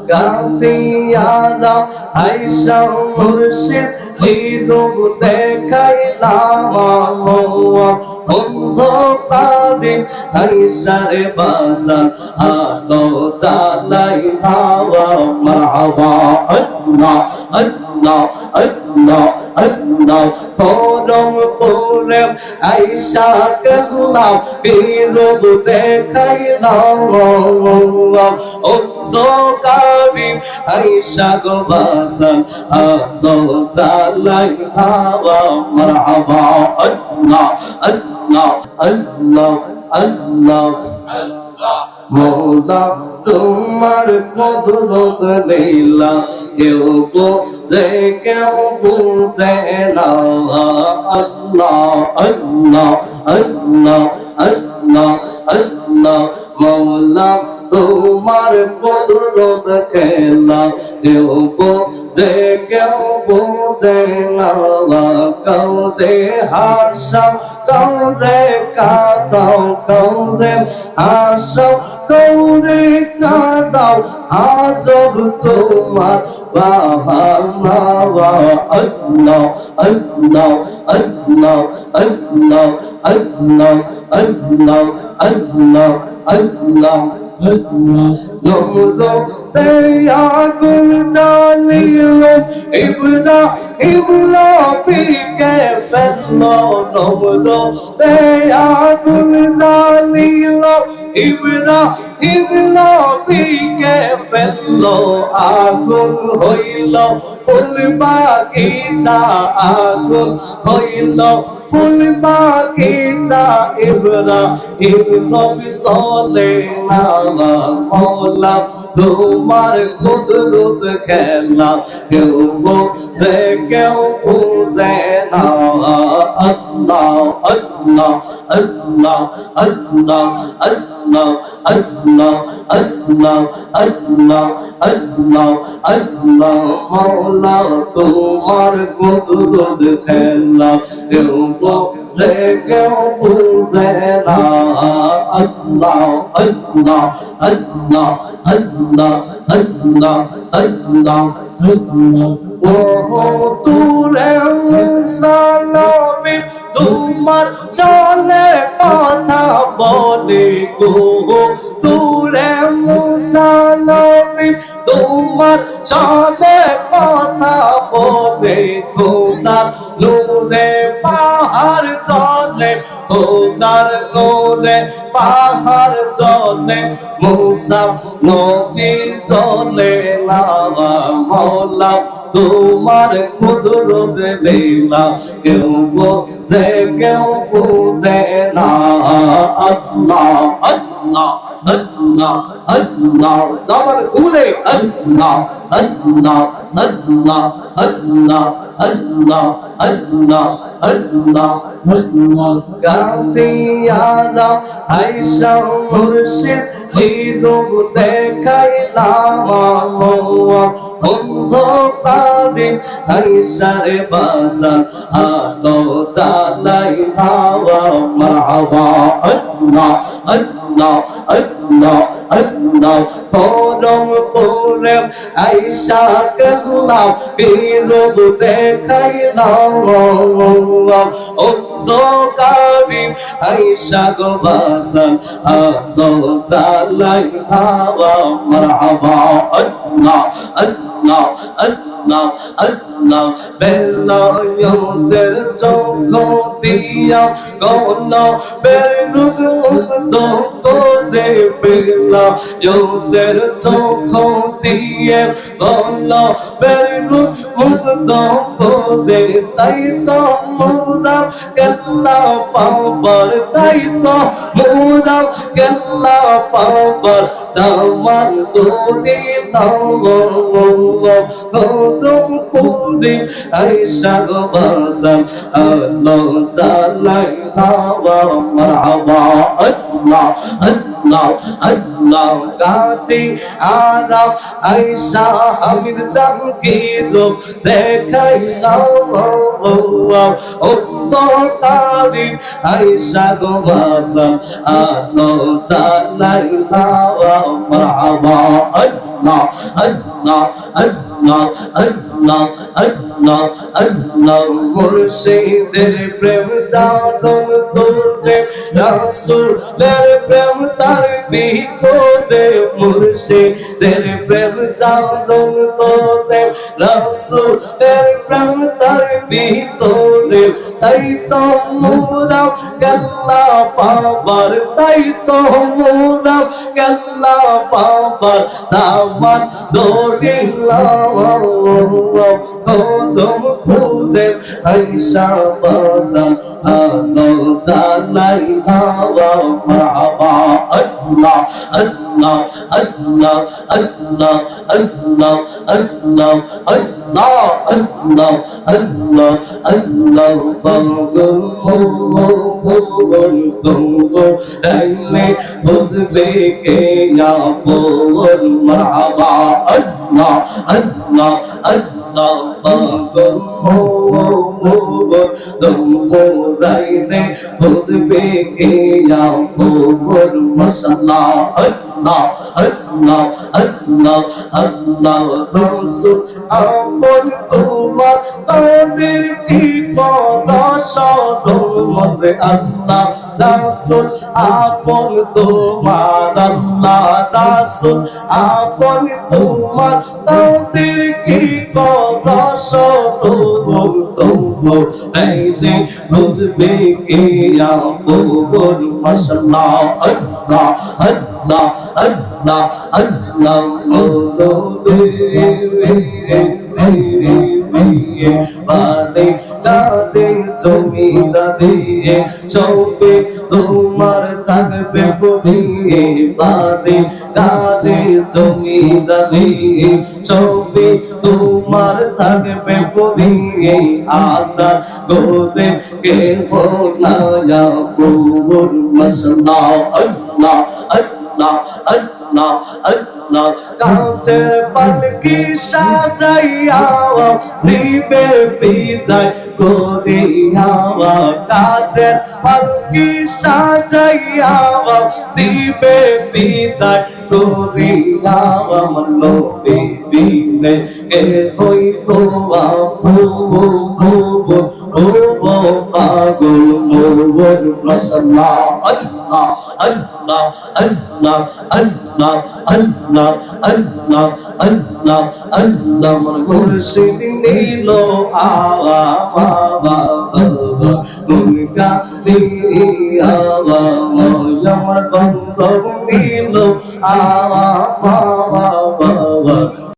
গাতিয়ালা আইসা মুর্শিদ রূপ দেখাইলাম অন্ধকারিন আইসা রে বাজার আলো জ্বালাই হাওয়া মারহাবা আল্লাহ আল্লাহ আল্লাহ আল্লাহ করম পুরে আইসা গেলাম রূপ দেখাইলাম অন্ধকারিন আইসা গো বাজার আলো জ্বালাই হাওয়া মারহাবা আল্লাহ আল্লাহ আল্লাহ আল্লাহ মৌলা তোমার কুদরত লীলা কেউ বুঝে কেউ বুঝে না আল্লাহ আল্লাহ আল্লাহ আল্লাহ আল্লাহ মৌলা তোমার কুদরত খেলা কেউ বুঝে কেউ বুঝে না কাউরে হাসাও কাউরে কাঁদাও কাউরে হাসাও কাউরে কাঁদাও আজব তোমার বাহানা আল্লাহ আল্লাহ আল্লাহ আল্লাহ আল্লাহ আল্লাহ আল্লাহ আল্লাহ নমরো আগুন জ্বালিল ইব্রাহিম নবীকে ফেললো নমরো আগুন জ্বালিল ইব্রাহিম নবীকে ফেললো আগুন হইল ফুল বাগিচা আগুন হইল ফুল বাগিচা ইব্রাহিম নবী চলে না মৌলা তোমার কুদরত খেলা কেউ বুঝে কেউ বুঝে না আল্লাহ আল্লাহ আল্লাহ আল্লাহ আল্লাহ আল্লাহ আল্লাহ আল্লাহ আল্লাহ আল্লাহ মৌলা তোমার কুদরত খেলা কেউ বুঝে কেউ বুঝে না আল্লাহ আল্লাহ আল্লাহ আল্লাহ আল্লাহ আল্লাহ তুরে সালামে তোমার চলে কথা বলে গো তুরে সালামে তোমার চলে কথা বলে খোদার নূরে পাহাড় চলে খোদার নূরে পাহাড় চলে মুসা নবী চলে লাওয়া মৌলা তোমার কুদরত লীলা কেউ বুঝে কেউ বুঝে না আল্লাহ আল্লাহ আল্লাহ আল্লাহ জবান খুলে আল্লাহ আল্লাহ আল্লাহ আল্লাহ আল্লাহ আল্লাহ আল্লাহ গাতিয়ালা আইসা মুর্শিদ রূপ দেখাইলাম অন্ধকারিন আইসা রে বাজার আলো জ্বালাই হাওয়া মারহাবা আল্লাহ আল্লাহ আল্লাহ আল্লাহ করম পুরে আইসা গেলাম রূপ দেখাইলাম অন্ধকারিন আইসা গো বাজার আলো জ্বালাই হাওয়া মারহাবা আল্লাহ আল্লাহ আল্লাহ আল্লাহ বেলায়েতের চোখ দিয়া গল বেরুগ মুগ্ধ করে বেলায়েতের চোখ দিয়ে গল বেরুগ মুগ্ধ করে তাই তো মোরা কেল্লা পাবার তাই তো মোরা কেল্লা পাবার দামান দোদি গৌতম পুরি আইসা গো বাজার আলো জ্বালাই হাওয়া মারহাবা আল্লাহ আল্লাহ আল্লাহ আল্লাহ গাতি আরাম আয়েশা আমির জাহাঙ্গীর দেখাই নাও অন্তকারী আয়েশা গো বাজান আলো জানাই নাও মারহাবা আল্লাহ আল্লাহ আল্লাহ আল্লাহ আল্লাহ আল্লাহ মুর্শিদের প্রেম জাদন তোরে রাসূলের প্রেম তার ভিতরে মুর্শিদের প্রেম জাদন তোরে রাসূলের প্রেম তার ভিতরে তাই তো মোরা গেল্লা পাবার তাই তো মোরা গেল্লা পাবার দামান দরিলা কদম খুদে আয়েশা বাজান আলো জানাই হাওয়া মারহাবা আল্লাহ আল্লাহ আল্লাহ আল্লাহ আল্লাহ আল্লাহ আল্লাহ আল্লাহ আল্লাহ আল্লাহ পাগল মোহন তুমো রাইলে বুঝবে কে আপন মারহাবা আল্লাহ আল্লাহ আল্লাহ পাগল মোহন তুমো রাইলে বুঝবে কে আপন মাশাআল্লাহ আল্লাহ আল্লাহ আল্লাহ আল্লাহ রাসূল আপন তোমার তাদের কি কোনা সরল আল্লাহ রাসূল আপন তোমার আল্লাহ রাসূল আপন তোমার তাদের কি কোনা সরল তবু আইলে বুঝবে কে আপন মাশাআল্লাহ আল্লাহ আল্লাহ আল্লাহ আল্লাহ বাদে দাদে জমি দাদে চৌকে তোমার থাকবে পড়িয়ে বাদে দাদে জমি দাদে চৌকে তোমার থাকবে পড়িয়ে আদা গোদে কে হো না যাবুর মাশাআল্লাহ আল্লাহ আল্লাহ আল্লাহ আল্লাহ কাঁচের পালকি সাজাইয়া দিবে বিদায় করিয়া কাঁচের পালকি সাজাইয়া দিবে বিদায় করিয়া আমার লোকে দিনে কে হইব পাগল মোর মাশাআল্লাহ আল্লাহ আল্লাহ আল্লাহ আল্লাহ আল্লাহ আল্লাহ আল্লাহ আল্লাহ আমার মুর্শিদ নীল আওয়া বাবা মুনকা লিয়াওয়া আমার বন্ধু নীল আওয়া বাবা